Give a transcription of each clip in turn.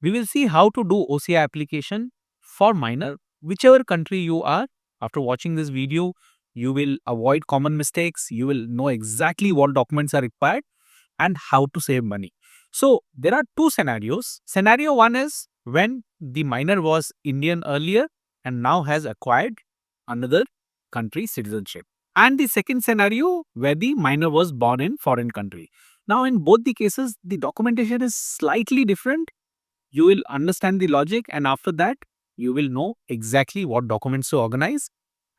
We will see how to do OCI application for minor, whichever country you are. After watching this video, you will avoid common mistakes. You will know exactly what documents are required and how to save money. So there are two scenarios. Scenario one is when the minor was Indian earlier and now has acquired another country's citizenship. And the second scenario where the minor was born in foreign country. Now in both the cases, the documentation is slightly different. You will understand the logic, and after that you will know exactly what documents to organize.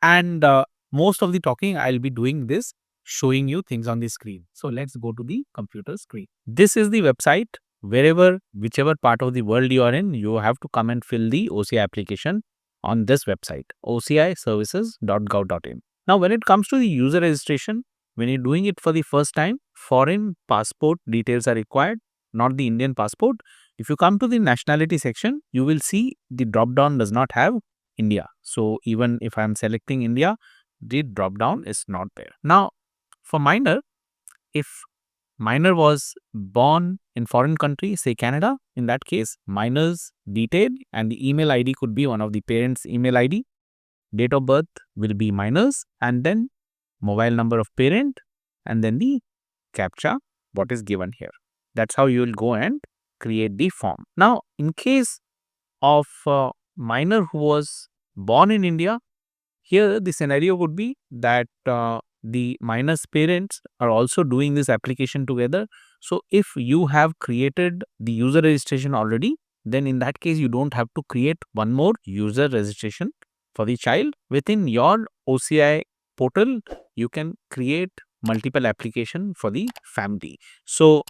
And most of the talking I'll be doing this showing you things on the screen. So let's go to the computer screen. This is the website. Wherever, whichever part of the world you are in, you have to come and fill the OCI application on this website, ociservices.gov.in. Now when it comes to the user registration, when you're doing it for the first time, foreign passport details are required, not the Indian passport. If you come to the nationality section, you will see the drop down does not have India. So even if I am selecting India, the drop down is not there. Now for minor, if minor was born in foreign country, say Canada, in that case, minor's detail and the email ID could be one of the parents' email ID. Date of birth will be minor's, and then mobile number of parent, and then the captcha, what is given here. That's how you will go and create the form. Now, in case of minor who was born in India, here the scenario would be that the minor's parents are also doing this application together. So if you have created the user registration already, then in that case you don't have to create one more user registration for the child. Within your OCI portal, you can create multiple application for the family. So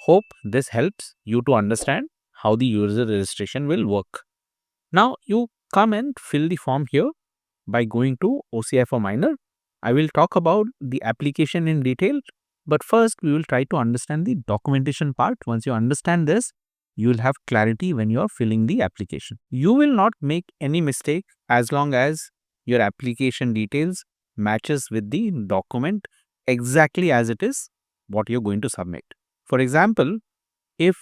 hope this helps you to understand how the user registration will work. Now you come and fill the form here by going to OCI for minor. I will talk about the application in detail, but first we will try to understand the documentation part. Once you understand this, you will have clarity when you are filling the application. You will not make any mistake as long as your application details matches with the document exactly as it is what you're going to submit. For example, if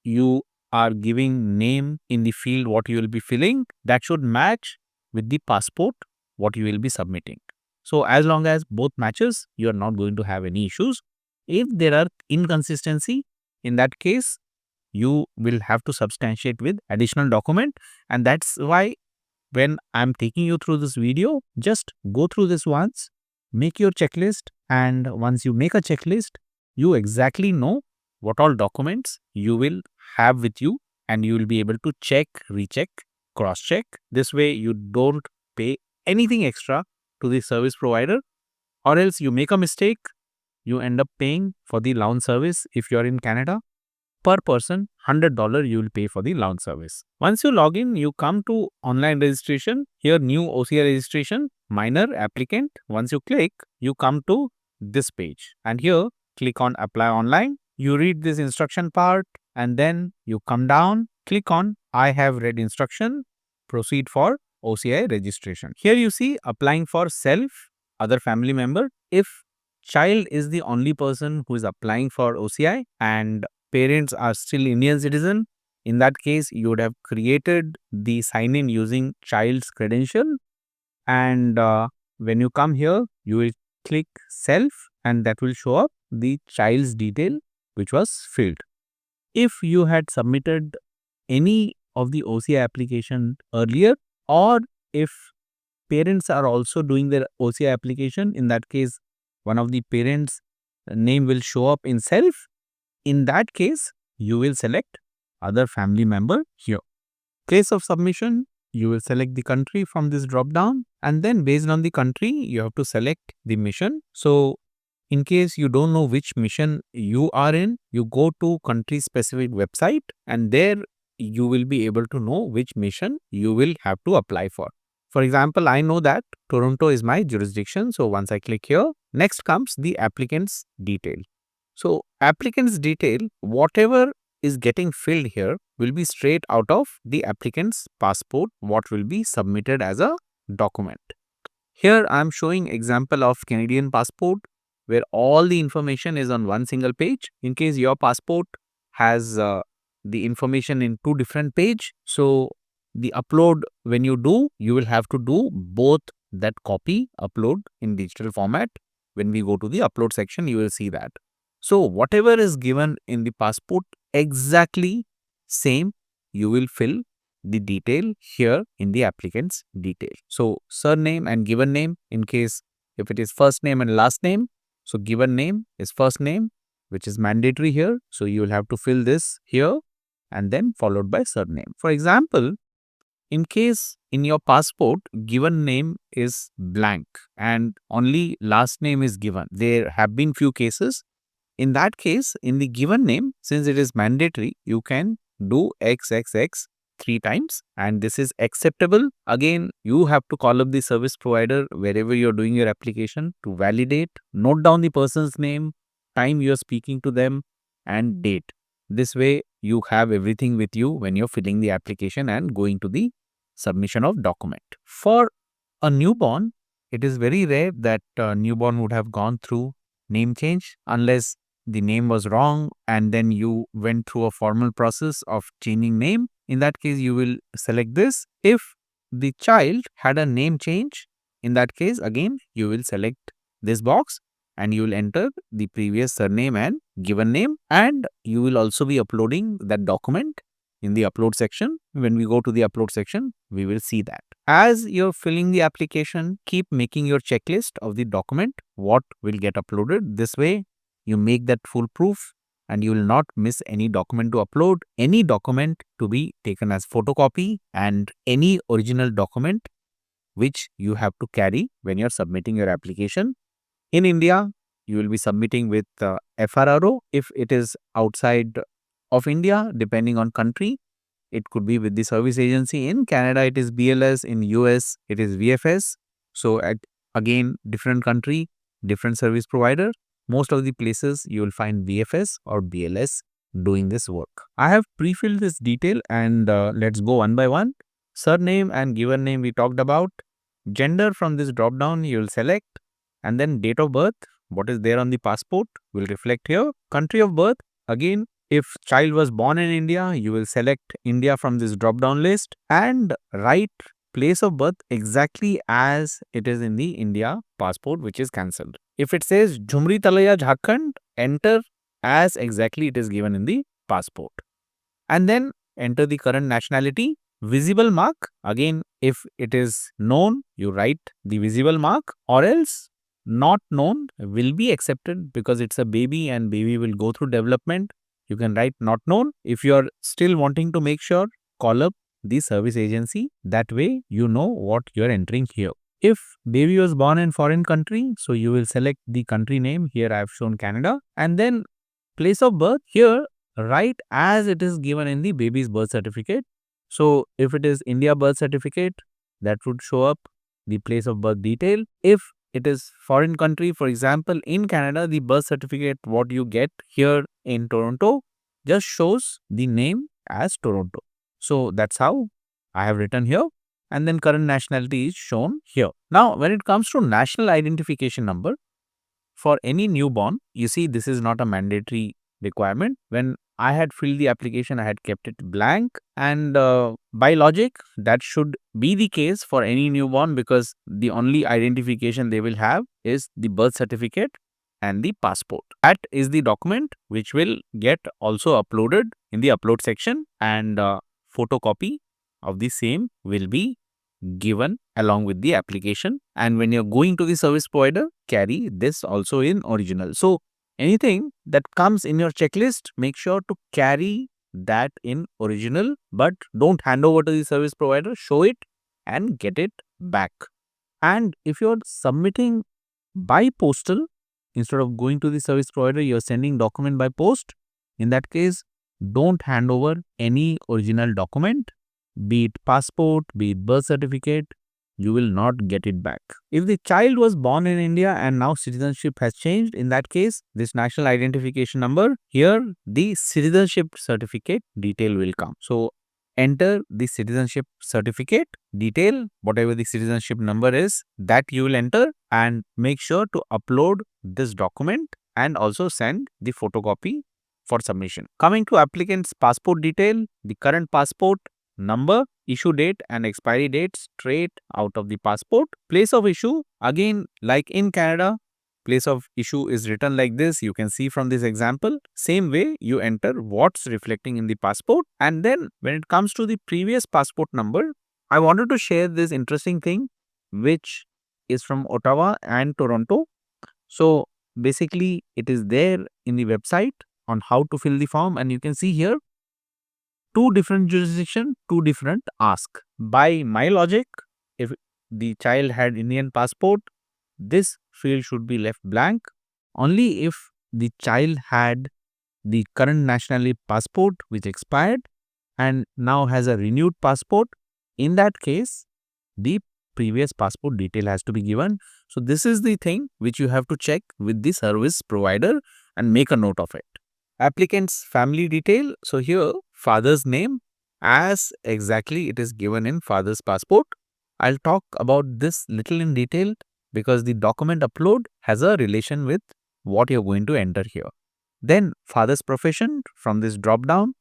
you are giving name in the field what you will be filling, that should match with the passport what you will be submitting. So as long as both matches, you are not going to have any issues. If there are inconsistency, in that case, you will have to substantiate with additional document. And that's why when I'm taking you through this video, just go through this once, make your checklist. And once you make a checklist, you exactly know what all documents you will have with you, and you will be able to check, recheck, cross-check. This way you don't pay anything extra to the service provider, or else you make a mistake, you end up paying for the lounge service. If you're in Canada, per person $100 you will pay for the lounge service. Once you log in, you come to online registration. Here new OCI registration, minor applicant. Once you click, you come to this page, and here click on apply online. You read this instruction part, and then you come down, click on I have read instruction, proceed for OCI registration. Here you see applying for self, other family member. If child is the only person who is applying for OCI and parents are still Indian citizen, in that case you would have created the sign in using child's credential, and when you come here you will click self, and that will show up the child's detail which was filled. If you had submitted any of the OCI application earlier, or if parents are also doing their OCI application, in that case one of the parents name will show up in self. In that case, you will select other family member here. Place of submission, you will select the country from this drop down, and then based on the country, you have to select the mission. So in case you don't know which mission you are in, you go to country specific website, and there you will be able to know which mission you will have to apply for. For example, I know that Toronto is my jurisdiction. So once I click here, next comes the applicant's detail. So applicant's detail, whatever is getting filled here will be straight out of the applicant's passport, what will be submitted as a document. Here I am showing example of Canadian passport where all the information is on one single page. In case your passport has the information in two different page. So the upload, when you do, you will have to do both that copy upload in digital format. When we go to the upload section, you will see that. So whatever is given in the passport, exactly same, you will fill the detail here in the applicant's detail. So surname and given name, in case if it is first name and last name, so given name is first name, which is mandatory here. So you will have to fill this here and then followed by surname. For example, in case in your passport, given name is blank and only last name is given. There have been few cases. In that case, in the given name, since it is mandatory, you can do XXX 3 times and this is acceptable. Again, you have to call up the service provider wherever you're doing your application to validate, note down the person's name, time you are speaking to them and date. This way, you have everything with you when you're filling the application and going to the submission of document. For a newborn, it is very rare that a newborn would have gone through name change unless the name was wrong and then you went through a formal process of changing name. In that case, you will select this. If the child had a name change, in that case, again, you will select this box and you will enter the previous surname and given name, and you will also be uploading that document in the upload section. When we go to the upload section, we will see that. As you're filling the application, keep making your checklist of the document, what will get uploaded. This way, you make that foolproof and you will not miss any document to upload, any document to be taken as photocopy, and any original document which you have to carry when you're submitting your application. In India, you will be submitting with FRRO. If it is outside of India, depending on country, it could be with the service agency. In Canada, it is BLS. In US, it is VFS. So again, different country, different service provider. Most of the places you will find VFS or BLS doing this work. I have pre-filled this detail and let's go one by one. Surname and given name we talked about. Gender, from this drop down you will select, and then date of birth, what is there on the passport will reflect here. Country of birth, again, if child was born in India, you will select India from this drop down list and write place of birth exactly as it is in the India passport, which is cancelled. If it says Jhumri Talaya Jharkhand, enter as exactly it is given in the passport. And then enter the current nationality. Visible mark, again, if it is known, you write the visible mark, or else not known will be accepted because it's a baby and baby will go through development. You can write not known. If you are still wanting to make sure, call up the service agency. That way, you know what you are entering here. If baby was born in foreign country, so you will select the country name. Here I have shown Canada. And then place of birth, here write as it is given in the baby's birth certificate. So if it is India birth certificate, that would show up the place of birth detail. If it is foreign country, for example, in Canada, the birth certificate what you get here in Toronto just shows the name as Toronto. So that's how I have written here. And then current nationality is shown here. Now, when it comes to national identification number, for any newborn, you see this is not a mandatory requirement. When I had filled the application, I had kept it blank, and by logic, that should be the case for any newborn because the only identification they will have is the birth certificate and the passport. That is the document which will get also uploaded in the upload section, and photocopy of the same will be given along with the application. And when you're going to the service provider, carry this also in original. So anything that comes in your checklist, make sure to carry that in original, but don't hand over to the service provider, show it and get it back. And if you're submitting by postal, instead of going to the service provider, you're sending document by post. In that case, don't hand over any original document, be it passport, be it birth certificate, you will not get it back. If the child was born in India and now citizenship has changed, in that case, this national identification number, here the citizenship certificate detail will come. So enter the citizenship certificate detail, whatever the citizenship number is, that you will enter, and make sure to upload this document and also send the photocopy for submission. Coming to applicant's passport detail, the current passport number, issue date and expiry date straight out of the passport. Place of issue, again like in Canada, place of issue is written like this. You can see from this example. Same way you enter what's reflecting in the passport. And then when it comes to the previous passport number, I wanted to share this interesting thing which is from Ottawa and Toronto. So basically it is there in the website on how to fill the form, and you can see here two different jurisdiction, two different ask. By my logic, if the child had Indian passport, this field should be left blank. Only if the child had the current nationality passport which expired and now has a renewed passport, in that case, the previous passport detail has to be given. So this is the thing which you have to check with the service provider and make a note of it. Applicant's family detail. So here father's name as exactly it is given in father's passport. I'll talk about this little in detail because the document upload has a relation with what you're going to enter here. Then father's profession from this drop down.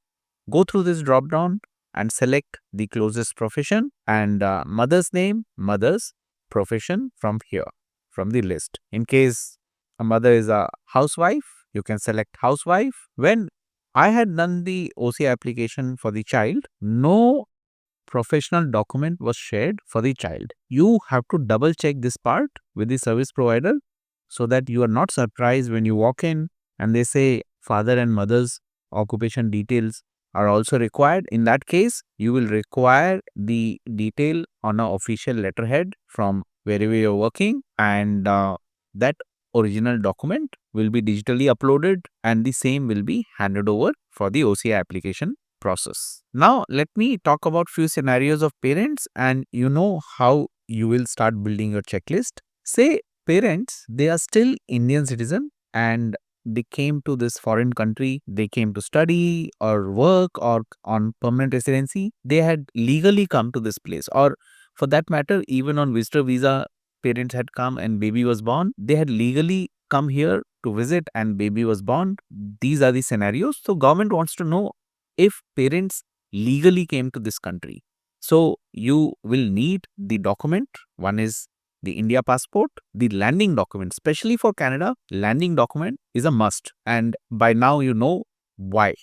Go through this drop down and select the closest profession, and mother's name, mother's profession from here, from the list. In case a mother is a housewife, you can select housewife. When I had done the OCI application for the child, no professional document was shared for the child. You have to double check this part with the service provider so that you are not surprised when you walk in and they say father and mother's occupation details are also required. In that case, you will require the detail on an official letterhead from wherever you're working, and that original document will be digitally uploaded and the same will be handed over for the OCI application process. Now, let me talk about few scenarios of parents, and you know how you will start building your checklist. Say parents, they are still Indian citizen and they came to this foreign country, they came to study or work or on permanent residency. They had legally come to this place, or for that matter, even on visitor visa, parents had come and baby was born. They had legally come here to visit and baby was born. These are the scenarios. So government wants to know if parents legally came to this country. So you will need the document. One is the India passport, the landing document, especially for Canada, landing document is a must. And by now you know why.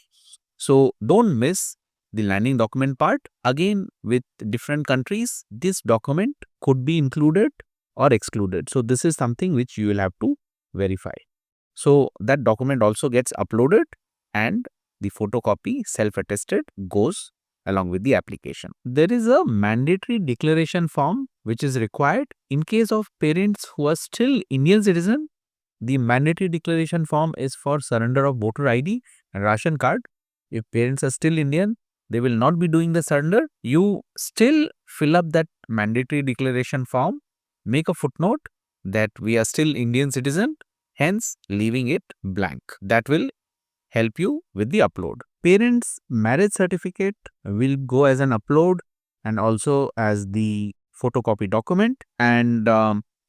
So don't miss the landing document part. Again, with different countries, this document could be included or excluded. So this is something which you will have to verify. So that document also gets uploaded and the photocopy self-attested goes along with the application. There is a mandatory declaration form which is required in case of parents who are still Indian citizen. The mandatory declaration form is for surrender of voter ID and ration card. If parents are still Indian, they will not be doing the surrender. You still fill up that mandatory declaration form, make a footnote that we are still Indian citizen, hence leaving it blank. That will help you with the upload. Parents' marriage certificate will go as an upload and also as the photocopy document. And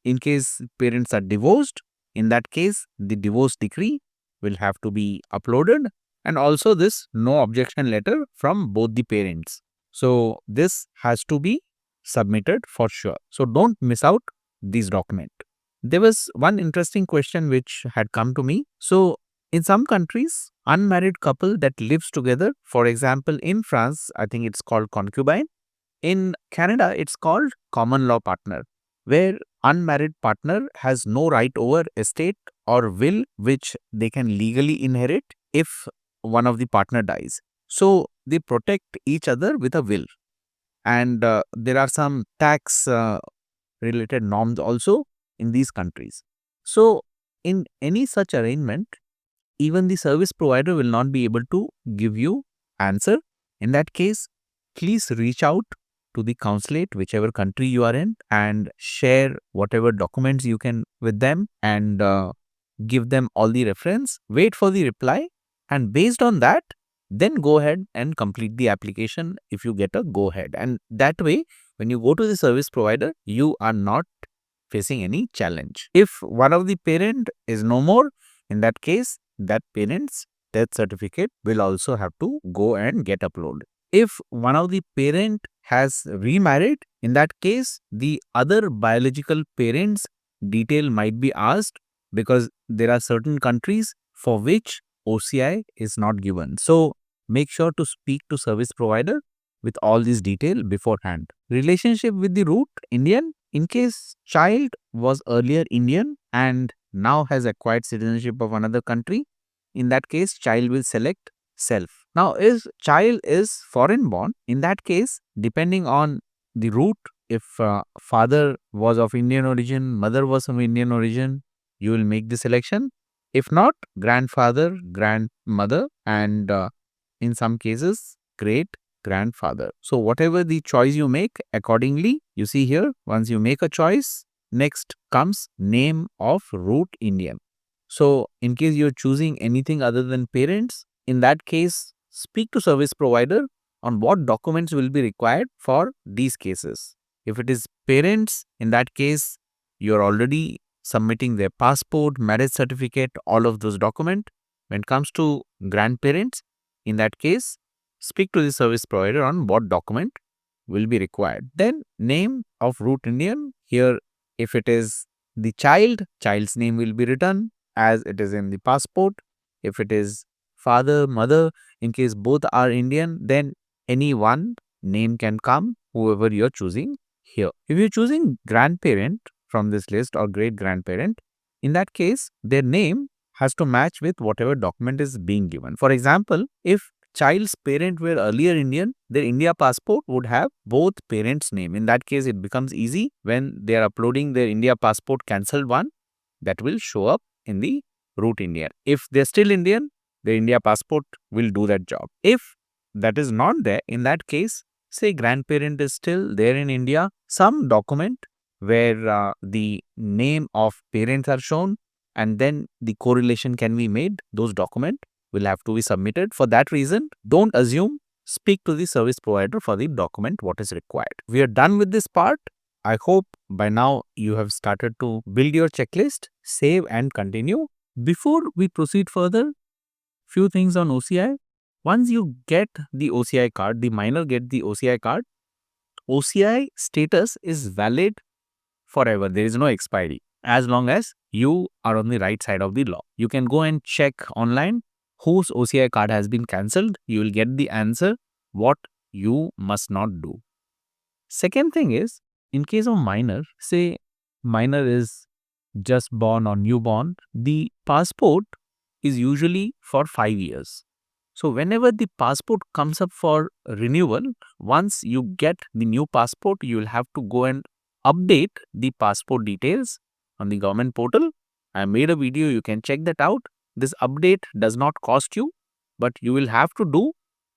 in case parents are divorced, in that case, the divorce decree will have to be uploaded, and also this no objection letter from both the parents. So this has to be submitted for sure. So don't miss out this document. There was one interesting question which had come to me. So in some countries, unmarried couple that lives together, for example, in France, I think it's called concubine. In Canada, it's called common law partner, where unmarried partner has no right over estate or will which they can legally inherit if one of the partner dies. So they protect each other with a will. And there are some tax related norms also in these countries. So in any such arrangement, even the service provider will not be able to give you answer. In that case, please reach out to the consulate, whichever country you are in, and share whatever documents you can with them and give them all the reference. Wait for the reply, and based on that, then go ahead and complete the application if you get a go ahead. And that way, when you go to the service provider, you are not facing any challenge. If one of the parent is no more, in that case, that parent's death certificate will also have to go and get uploaded. If one of the parent has remarried, in that case, the other biological parents' detail might be asked, because there are certain countries for which OCI is not given. So make sure to speak to service provider with all these detail beforehand. Relationship with the root Indian, in case child was earlier Indian and now has acquired citizenship of another country, in that case child will select self. Now if child is foreign born, in that case, depending on the root, if father was of Indian origin, mother was of Indian origin, you will make the selection. If not, grandfather, grandmother, and in some cases, great grandfather. So whatever the choice you make, accordingly, you see here, once you make a choice, next comes name of root Indian. So in case you're choosing anything other than parents, in that case, speak to service provider on what documents will be required for these cases. If it is parents, in that case, you're already submitting their passport, marriage certificate, all of those documents. When it comes to grandparents, in that case, speak to the service provider on what document will be required. Then name of root Indian. Here, if it is the child, child's name will be written as it is in the passport. If it is father, mother, in case both are Indian, then any one name can come, whoever you're choosing here. If you're choosing grandparent from this list or great grandparent, in that case, their name has to match with whatever document is being given. For example, if child's parent were earlier Indian, their India passport would have both parents' name. In that case, it becomes easy when they are uploading their India passport cancelled one, that will show up in the root Indian. If they're still Indian, their India passport will do that job. If that is not there, in that case, say grandparent is still there in India, some document where the name of parents are shown and then the correlation can be made, those documents will have to be submitted. For that reason, don't assume, speak to the service provider for the document what is required. We are done with this part. I hope by now you have started to build your checklist, save and continue. Before we proceed further, few things on OCI. Once you get the OCI card, the minor get the OCI card, OCI status is valid forever. There is no expiry as long as you are on the right side of the law. You can go and check online whose OCI card has been cancelled. You will get the answer what you must not do. Second thing is, in case of minor, say minor is just born or newborn, the passport is usually for 5 years. So whenever the passport comes up for renewal, once you get the new passport, you will have to go and update the passport details on the government portal. I made a video, you can check that out. This update does not cost you, but you will have to do.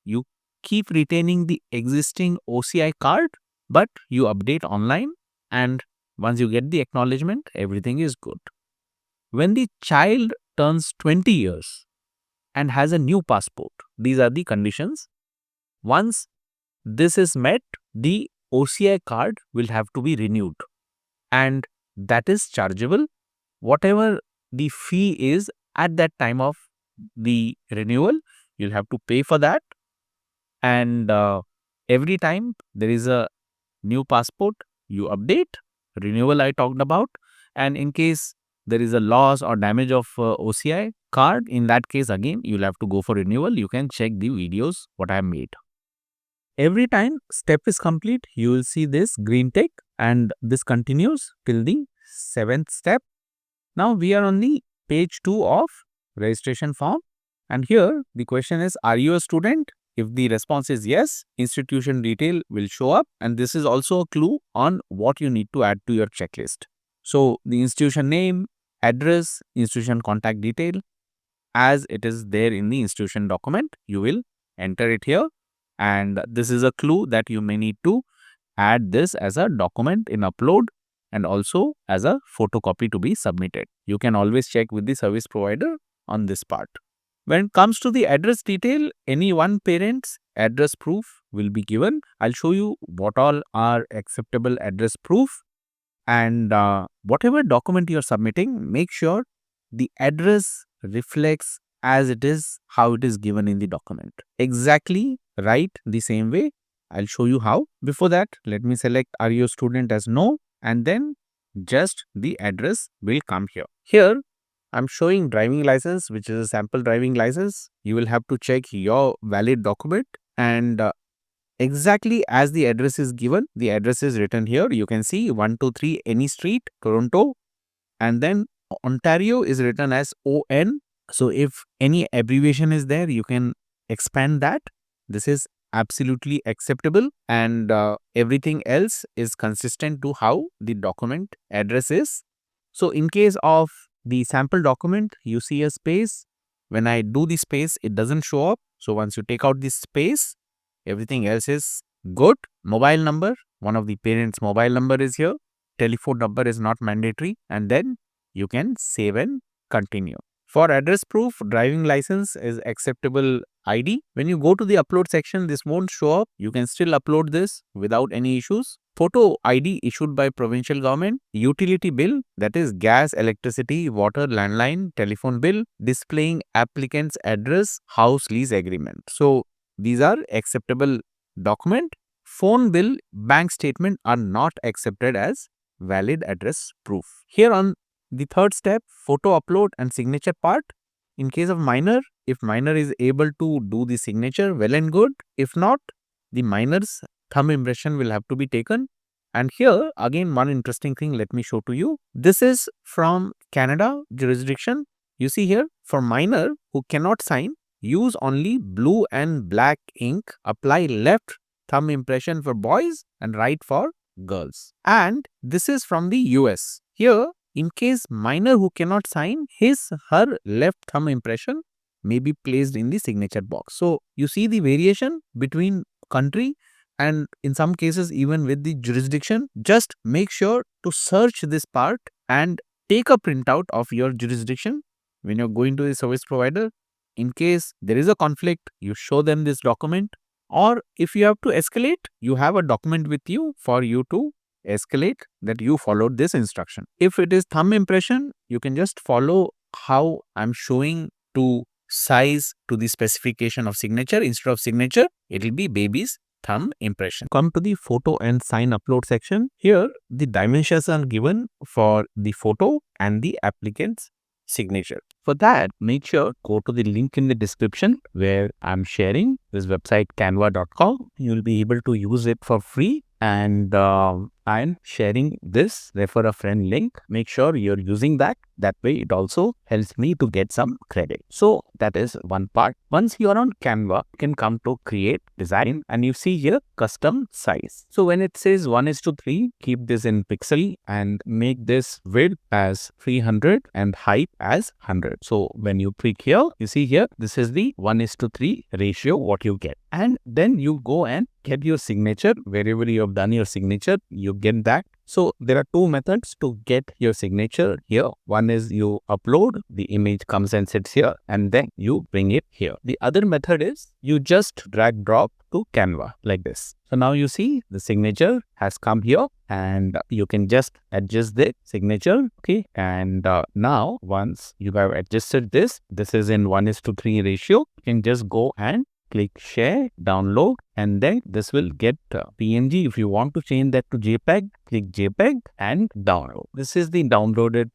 You keep retaining the existing OCI card, but you update online, and once you get the acknowledgement, everything is good. When the child turns 20 years and has a new passport, these are the conditions. Once this is met, the OCI card will have to be renewed, and that is chargeable. Whatever the fee is at that time of the renewal, you'll have to pay for that. And every time there is a new passport, you update. Renewal I talked about. And in case there is a loss or damage of OCI card, in that case again you'll have to go for renewal. You can check the videos what I have made. Every time step is complete, you will see this green tick, and this continues till the 7th step. Now we are on the page 2 of registration form, and here the question is, are you a student? If the response is yes, institution detail will show up, and this is also a clue on what you need to add to your checklist. So the institution name, address, institution contact detail, as it is there in the institution document, you will enter it here, and this is a clue that you may need to add this as a document in upload and also as a photocopy to be submitted. You can always check with the service provider on this part. When it comes to the address detail, any one parent's address proof will be given. I'll show you what all are acceptable address proof, and whatever document you are submitting, make sure the address reflects as it is, how it is given in the document. Exactly right the same way. I'll show you how. Before that, let me select are you a student as no, and then just the address will come here. Here, I'm showing driving license, which is a sample driving license. You will have to check your valid document, and exactly as the address is given, the address is written here. You can see 123 Any Street, Toronto, and then Ontario is written as ON. So if any abbreviation is there, you can expand that. This is absolutely acceptable, and everything else is consistent to how the document address is. So in case of the sample document, you see a space. When I do the space, it doesn't show up. So once you take out this space, everything else is good. Mobile number, one of the parents' mobile number is here. Telephone number is not mandatory, and then you can save and continue. For address proof, driving license is acceptable ID. When you go to the upload section, this won't show up. You can still upload this without any issues. Photo ID issued by provincial government. Utility bill, that is gas, electricity, water, landline, telephone bill, displaying applicant's address, house lease agreement. So these are acceptable document. Phone bill, bank statement are not accepted as valid address proof. Here on the third step, photo upload and signature part. In case of minor, if minor is able to do the signature, well and good. If not, the minor's thumb impression will have to be taken. And here again, one interesting thing, let me show to you. This is from Canada jurisdiction. You see here, for minor who cannot sign, use only blue and black ink. Apply left thumb impression for boys and right for girls. And this is from the US. Here, in case minor who cannot sign, her left thumb impression may be placed in the signature box. So you see the variation between country, and in some cases even with the jurisdiction. Just make sure to search this part and take a printout of your jurisdiction when you're going to the service provider. In case there is a conflict, you show them this document, or if you have to escalate, you have a document with you for you to escalate that you followed this instruction. If it is thumb impression, you can just follow how I'm showing to size to the specification of signature. Instead of signature, it will be baby's thumb impression. Come to the photo and sign upload section. Here, the dimensions are given for the photo and the applicant's signature. For that, make sure go to the link in the description where I'm sharing this website canva.com. You'll be able to use it for free, and I'm sharing this refer a friend link. Make sure you're using that. That way it also helps me to get some credit. So that is one part. Once you are on Canva, you can come to create design, and you see here custom size. So when it says 1:3, keep this in pixel and make this width as 300 and height as 100. So when you click here, you see here, this is the 1:3 ratio what you get. And then you go and get your signature. Wherever you have done your signature, you get that. So there are two methods to get your signature here. One is you upload, the image comes and sits here, and then you bring it here. The other method is you just drag drop to Canva like this. So now you see the signature has come here, and you can just adjust the signature. Okay. And now once you have adjusted this, this is in 1:3 ratio. You can just go and click share, download, and then this will get PNG. If you want to change that to JPEG, click JPEG and download. This is the downloaded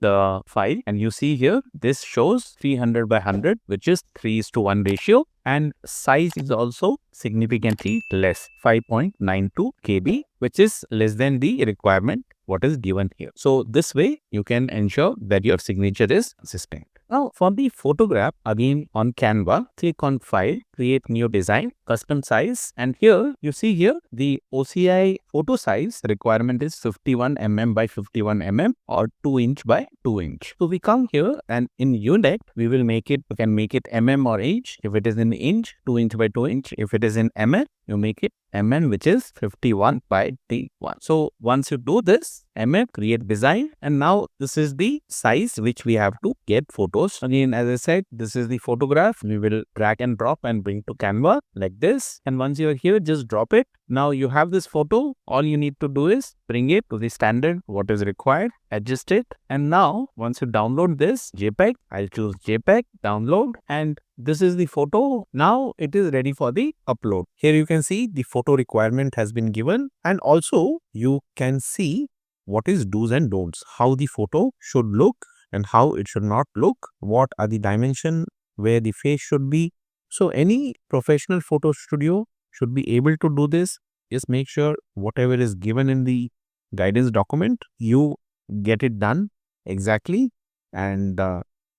file, and you see here, this shows 300 by 100, which is 3:1 ratio, and size is also significantly less, 5.92 KB, which is less than the requirement what is given here. So this way you can ensure that your signature is consistent. Now for the photograph, again on Canva, click on File, Create New Design, Custom Size, and here you see here the OCI photo size requirement is 51 mm by 51 mm or 2 inch by 2 inch. So we come here, and in unit we will make it, we can make it mm or inch. If it is in inch, 2 inch by 2 inch. If it is in mm, you make it mm, which is 51 by 1. So once you do this mm, create design, and now this is the size which we have to get photos. Again, as I said, this is the photograph. We will drag and drop and bring to Canva like this, and once you are here, just drop it. Now you have this photo. All you need to do is bring it to the standard, what is required, adjust it, and now once you download this JPEG, I'll choose JPEG, download, and this is the photo. Now it is ready for the upload. Here you can see the photo requirement has been given, and also you can see what is do's and don'ts, how the photo should look and how it should not look, what are the dimension, where the face should be. So any professional photo studio should be able to do this. Just make sure whatever is given in the guidance document, you get it done exactly, and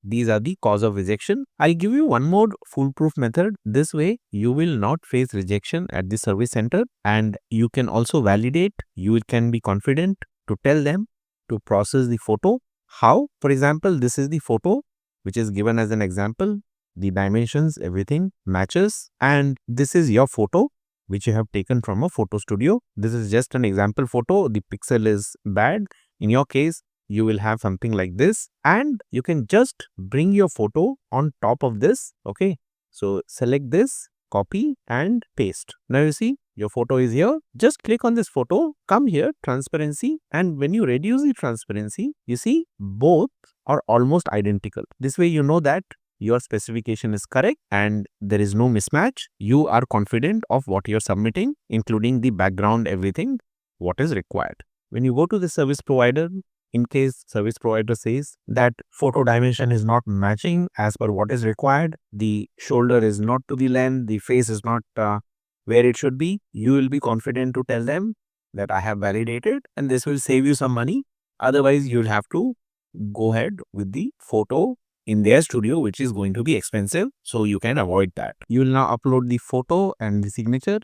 these are the cause of rejection. I'll give you one more foolproof method. This way, you will not face rejection at the service center, and you can also validate. You can be confident to tell them to process the photo. How? For example, this is the photo which is given as an example. The dimensions, everything matches, and this is your photo which you have taken from a photo studio. This is just an example photo. The pixel is bad. In your case, you will have something like this, and you can just bring your photo on top of this. Okay, so select this, copy and paste. Now you see your photo is here. Just click on this photo, come here, transparency, and when you reduce the transparency, you see both are almost identical. This way you know that your specification is correct and there is no mismatch. You are confident of what you're submitting, including the background, everything, what is required. When you go to the service provider, in case service provider says that photo dimension is not matching as per what is required, the shoulder is not to the length, the face is not where it should be, you will be confident to tell them that I have validated, and this will save you some money. Otherwise, you'll have to go ahead with the photo in their studio, which is going to be expensive. So you can avoid that. You will now upload the photo and the signature.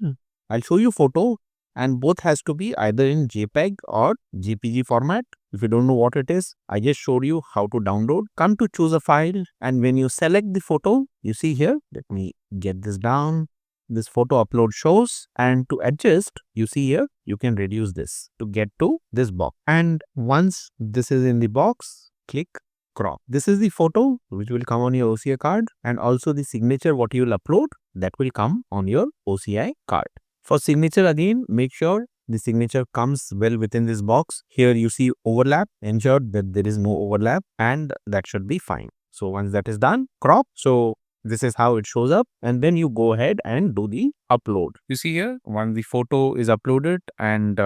I'll show you photo, and both has to be either in JPEG or JPG format. If you don't know what it is, I just showed you how to download. Come to choose a file, and when you select the photo, you see here, let me get this down. This photo upload shows, and to adjust, you see here, you can reduce this to get to this box. And once this is in the box, click crop. This is the photo which will come on your OCI card, and also the signature what you will upload that will come on your OCI card. For signature, again, make sure the signature comes well within this box. Here you see overlap, ensure that there is no overlap, and that should be fine. So once that is done, crop. So this is how it shows up, and then you go ahead and do the upload. You see here, once the photo is uploaded, and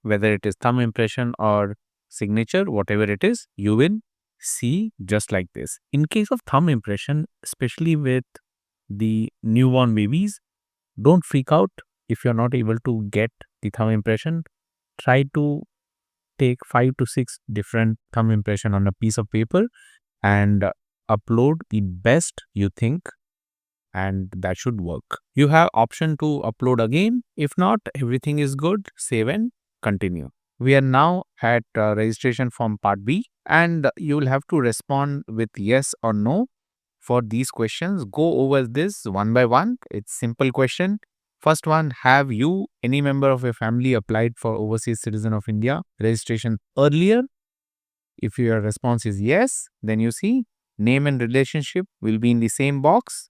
whether it is thumb impression or signature, whatever it is, you will see just like this. In case of thumb impression, especially with the newborn babies, don't freak out if you're not able to get the thumb impression. Try to take 5 to 6 different thumb impression on a piece of paper and upload the best you think, and that should work. You have option to upload again. If not, everything is good, save and continue. We are now at registration form part B, and you will have to respond with yes or no for these questions. Go over this one by one. It's simple question. First one, have you, any member of your family applied for overseas citizen of India registration earlier? If your response is yes, then you see name and relationship will be in the same box.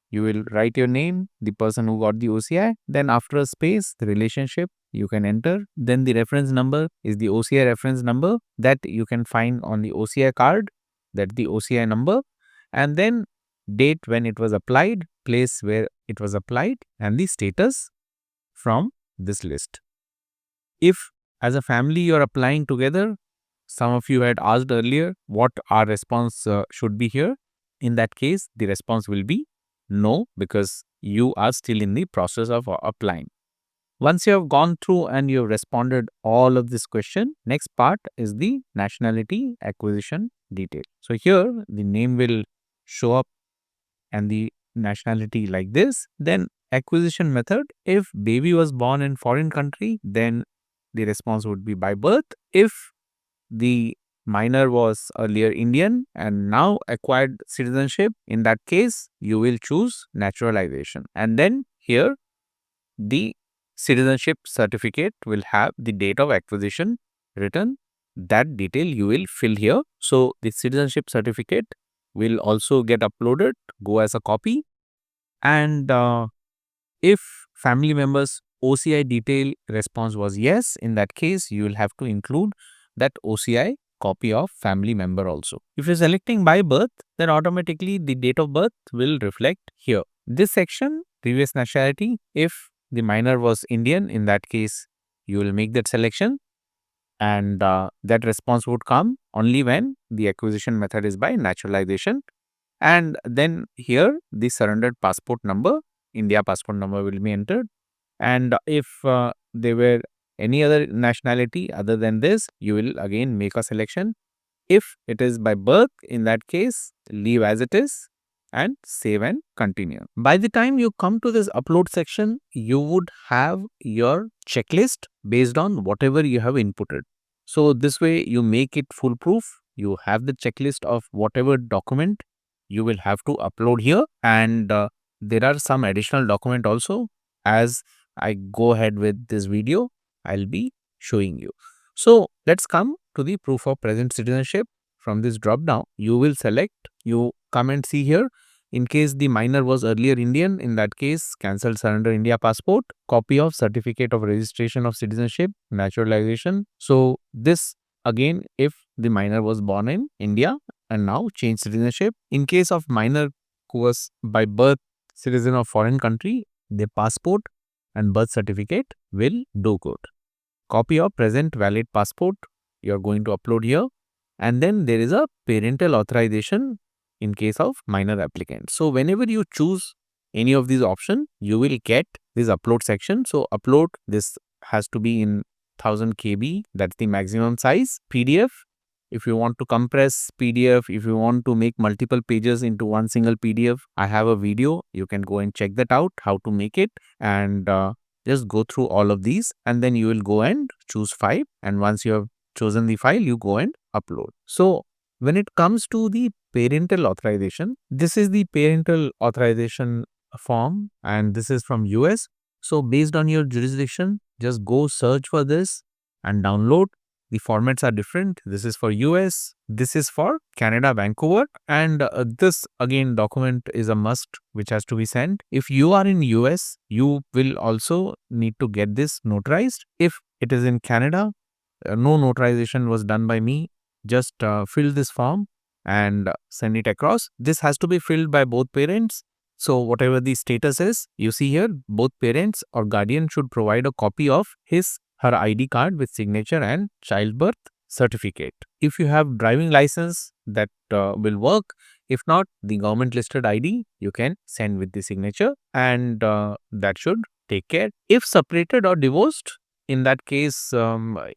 You will write your name, the person who got the OCI, then after a space, the relationship you can enter. Then the reference number is the OCI reference number that you can find on the OCI card, that the OCI number, and then date when it was applied, place where it was applied, and the status from this list. If as a family you are applying together, some of you had asked earlier what our response should be here. In that case, the response will be no, because you are still in the process of applying. Once you have gone through and you have responded all of this question, next part is the nationality acquisition detail. So here the name will show up and the nationality like this. Then acquisition method, if baby was born in foreign country, then the response would be by birth. If the minor was earlier Indian and now acquired citizenship, in that case, you will choose naturalization. And then here, the citizenship certificate will have the date of acquisition written that detail you will fill here. So the citizenship certificate will also get uploaded, go as a copy. And if family members OCI detail response was yes, in that case, you will have to include that OCI copy of family member also. If you're selecting by birth, then automatically the date of birth will reflect here. This section, previous nationality, if the minor was Indian, in that case, you will make that selection, and that response would come only when the acquisition method is by naturalization. And then here the surrendered passport number, India passport number, will be entered. And if there were any other nationality other than this, you will again make a selection. If it is by birth, in that case, leave as it is and save and continue. By the time you come to this upload section, you would have your checklist based on whatever you have inputted. So this way you make it foolproof. You have the checklist of whatever document you will have to upload here, and there are some additional document also. As I go ahead with this video, I'll be showing you. So let's come to the proof of present citizenship. From this drop down, you will select, you come and see here, in case the minor was earlier Indian, in that case, cancel surrender India passport, copy of certificate of registration of citizenship, naturalization. So this again, if the minor was born in India and now change citizenship. In case of minor who was by birth citizen of foreign country, the passport and birth certificate will do good. Copy of present valid passport you are going to upload here, and then there is a parental authorization in case of minor applicant. So whenever you choose any of these options, you will get this upload section. So upload, this has to be in 1000 KB, that's the maximum size. PDF, if you want to compress PDF, if you want to make multiple pages into one single PDF, I have a video, you can go and check that out, how to make it, and just go through all of these, and then you will go and choose 5, and once you have chosen the file, you go and upload. So when it comes to the parental authorization, this is the parental authorization form, and this is from US. So based on your jurisdiction, just go search for this and download. The formats are different. This is for US, this is for Canada, Vancouver, and this again document is a must which has to be sent. If you are in US, you will also need to get this notarized. If it is in Canada, no notarization was done by me. Just fill this form and send it across. This has to be filled by both parents. So whatever the status is, you see here, both parents or guardian should provide a copy of her ID card with signature and childbirth certificate. If you have driving license, that will work. If not, the government listed ID, you can send with the signature, and that should take care. If separated or divorced, in that case,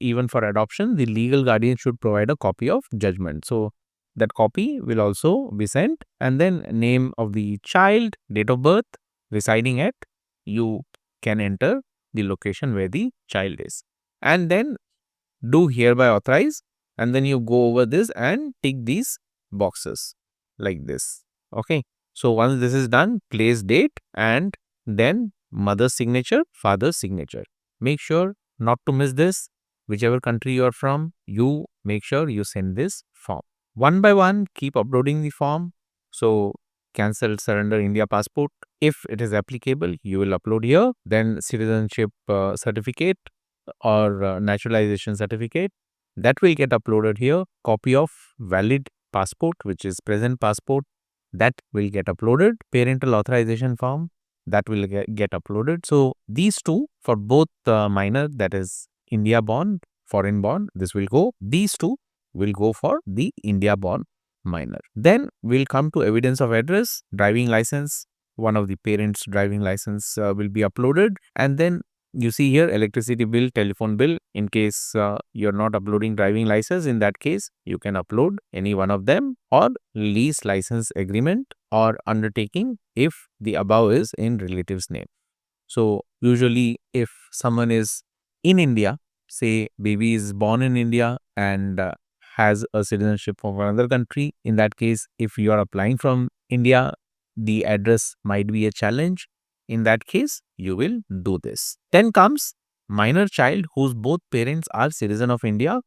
even for adoption, the legal guardian should provide a copy of judgment. So that copy will also be sent, and then name of the child, date of birth, residing at, you can enter the location where the child is, and then do hereby authorize, and then you go over this and tick these boxes like this. Okay. So once this is done, place date, and then mother's signature, father's signature. Make sure not to miss this. Whichever country you are from, you make sure you send this form. One by one, keep uploading the form. So cancel surrender India passport. If it is applicable, you will upload here. Then citizenship certificate or naturalization certificate, that will get uploaded here. Copy of valid passport, which is present passport, that will get uploaded. Parental authorization form, that will get uploaded. So these two for both minor, that is India born, foreign born, this will go. These two will go for the India born minor. Then we'll come to evidence of address, driving license. One of the parents' driving license will be uploaded, and then you see here electricity bill, telephone bill. In case you're not uploading driving license, in that case you can upload any one of them, or lease license agreement or undertaking if the above is in relative's name. So usually if someone is in India, say baby is born in India and has a citizenship of another country, in that case, if you are applying from India, the address might be a challenge. In that case, you will do this. Then comes minor child whose both parents are citizen of India,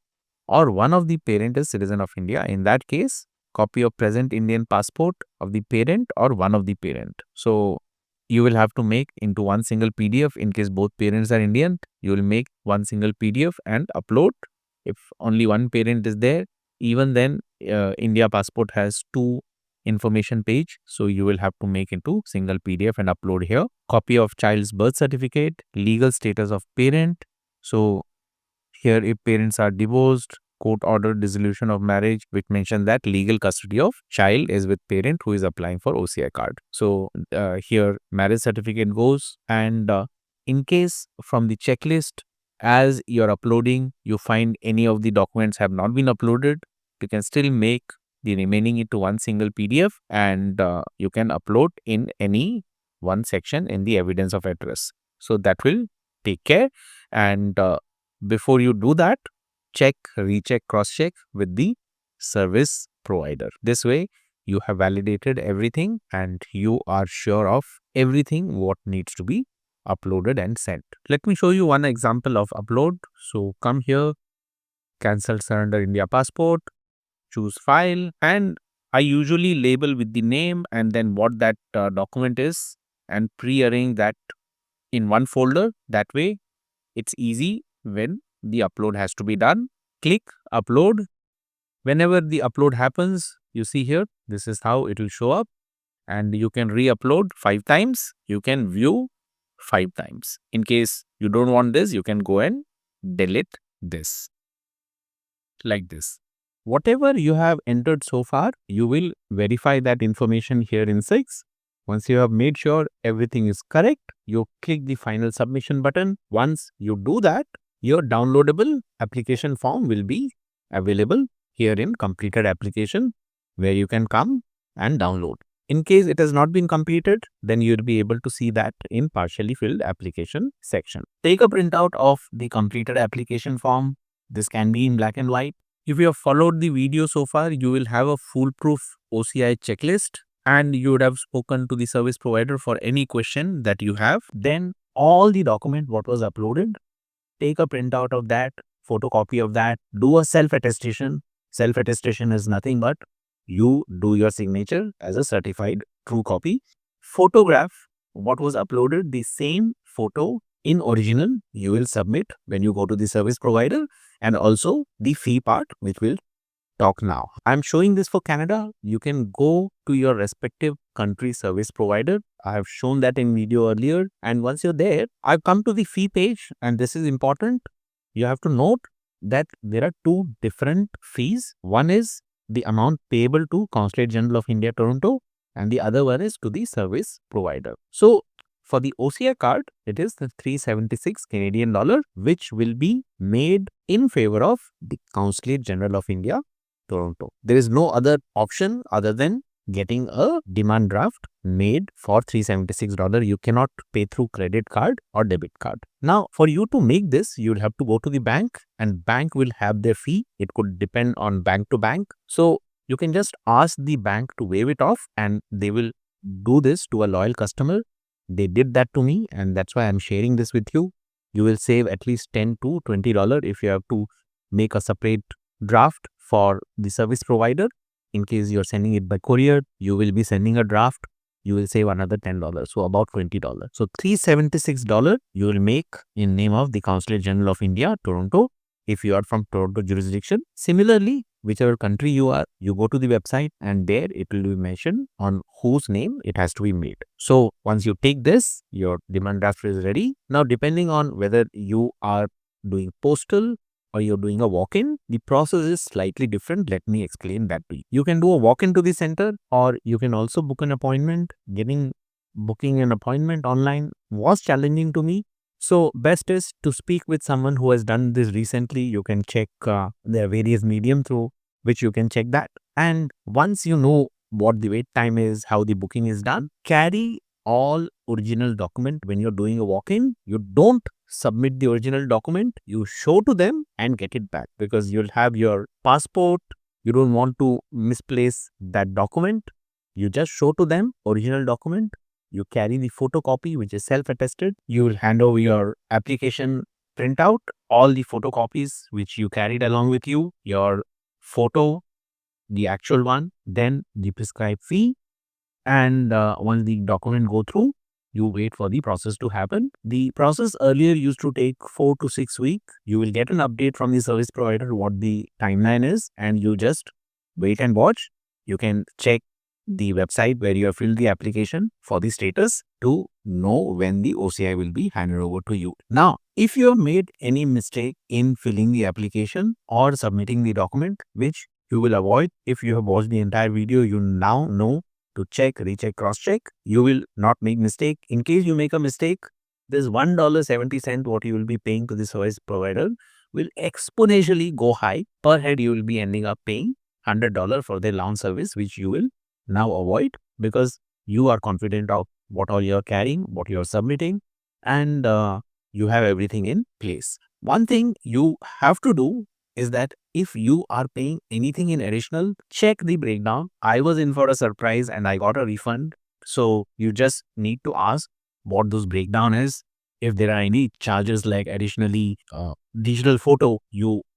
or one of the parent is citizen of India. In that case, copy of present Indian passport of the parent or one of the parent. So you will have to make into one single PDF. In case both parents are Indian, you will make one single PDF and upload. If only one parent is there, even then India passport has two information page, so you will have to make into single PDF and upload here. Copy of child's birth certificate, legal status of parent. So here, if parents are divorced, court order dissolution of marriage, which mention that legal custody of child is with parent who is applying for OCI card. So here marriage certificate goes, and in case from the checklist, as you're uploading, you find any of the documents have not been uploaded, you can still make the remaining into one single PDF, and you can upload in any one section in the evidence of address. So that will take care. And before you do that, check, recheck, cross-check with the service provider. This way, you have validated everything and you are sure of everything what needs to be uploaded and sent. Let me show you one example of upload. So come here, cancel surrender India passport, choose file, and I usually label with the name and then what that document is and pre-arrange that in one folder. That way, it's easy when the upload has to be done. Click upload. Whenever the upload happens, you see here, this is how it will show up, and you can re-upload 5 times. You can view 5 times. In case you don't want this, you can go and delete this like this. Whatever you have entered so far, you will verify that information here in 6. Once you have made sure everything is correct, you click the final submission button. Once you do that, your downloadable application form will be available here in completed application, where you can come and download. In case it has not been completed, then you'll be able to see that in partially filled application section. Take a printout of the completed application form. This can be in black and white. If you have followed the video so far, you will have a foolproof OCI checklist, and you would have spoken to the service provider for any question that you have. Then all the document what was uploaded, take a printout of that, photocopy of that, do a self-attestation. Self-attestation is nothing but you do your signature as a certified true copy. Photograph what was uploaded, the same photo in original you will submit when you go to the service provider, and also the fee part, which we'll talk now. I'm showing this for Canada. You can go to your respective country service provider. I have shown that in video earlier. And once you're there, I've come to the fee page, and this is important. You have to note that there are two different fees. One is the amount payable to Consulate General of India, Toronto, and the other one is to the service provider. So for the OCI card, it is the 376 Canadian dollar, which will be made in favor of the Consulate General of India, Toronto. There is no other option other than getting a demand draft made for $376. You cannot pay through credit card or debit card. Now, for you to make this, you'll have to go to the bank, and bank will have their fee. It could depend on bank to bank. So you can just ask the bank to waive it off, and they will do this to a loyal customer. They did that to me, and that's why I'm sharing this with you. You will save at least $10 to $20 if you have to make a separate draft for the service provider. In case you're sending it by courier, you will be sending a draft. You will save another $10, so about $20. So $376 you will make in name of the Consulate General of India, Toronto, if you are from Toronto jurisdiction. Similarly, whichever country you are, you go to the website, and there it will be mentioned on whose name it has to be made. So once you take this, your demand draft is ready. Now, depending on whether you are doing postal or you're doing a walk-in, the process is slightly different. Let me explain that to you. You can do a walk-in to the center, or you can also book an appointment. Booking an appointment online was challenging to me. So best is to speak with someone who has done this recently. You can check there are various medium through which you can check that. And once you know what the wait time is, how the booking is done, carry all original document when you're doing a walk-in. You don't submit the original document, you show to them and get it back, because you'll have your passport. You don't want to misplace that document. You just show to them original document. You carry the photocopy, which is self-attested. You will hand over your application print out all the photocopies which you carried along with you, your photo, the actual one, then the prescribed fee, and once the document go through, you wait for the process to happen. The process earlier used to take 4 to 6 weeks. You will get an update from the service provider what the timeline is, and you just wait and watch. You can check the website where you have filled the application for the status to know when the OCI will be handed over to you. Now, if you have made any mistake in filling the application or submitting the document, which you will avoid if you have watched the entire video, you now know to check, recheck, cross-check. You will not make mistake. In case you make a mistake, this $1.70 what you will be paying to the service provider will exponentially go high. Per head, you will be ending up paying $100 for their launch service, which you will now avoid because you are confident of what all you are carrying, what you are submitting, and you have everything in place. One thing you have to do is that if you are paying anything in additional, check the breakdown. I was in for a surprise and I got a refund. So you just need to ask what those breakdown is. If there are any charges like additionally digital photo,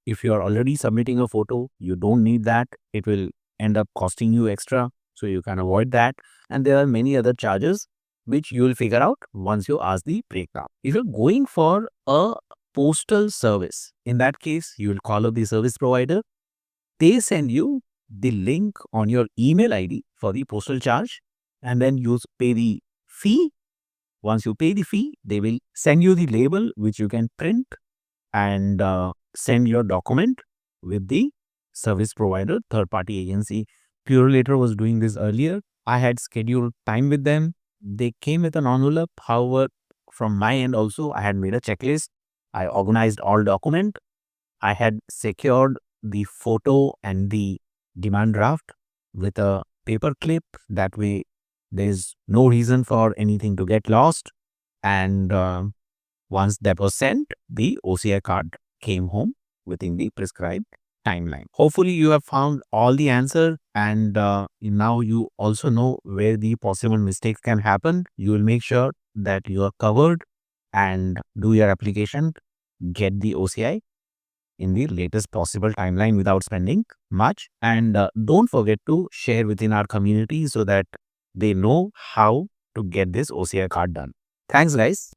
if you are already submitting a photo, you don't need that. It will end up costing you extra. So you can avoid that. And there are many other charges which you will figure out once you ask the breakdown. If you're going for a postal service, in that case, you will call up the service provider. They send you the link on your email ID for the postal charge, and then you pay the fee. Once you pay the fee, they will send you the label which you can print and send your document with the service provider, third-party agency. Purelator was doing this earlier. I had scheduled time with them. They came with an envelope. However, from my end also, I had made a checklist. I organized all document. I had secured the photo and the demand draft with a paper clip. That way, there's no reason for anything to get lost. And once that was sent, the OCI card came home within the prescribed timeline. Hopefully, you have found all the answer, and now you also know where the possible mistakes can happen. You will make sure that you are covered and do your application, get the OCI in the latest possible timeline without spending much. And don't forget to share within our community so that they know how to get this OCI card done. Thanks, guys.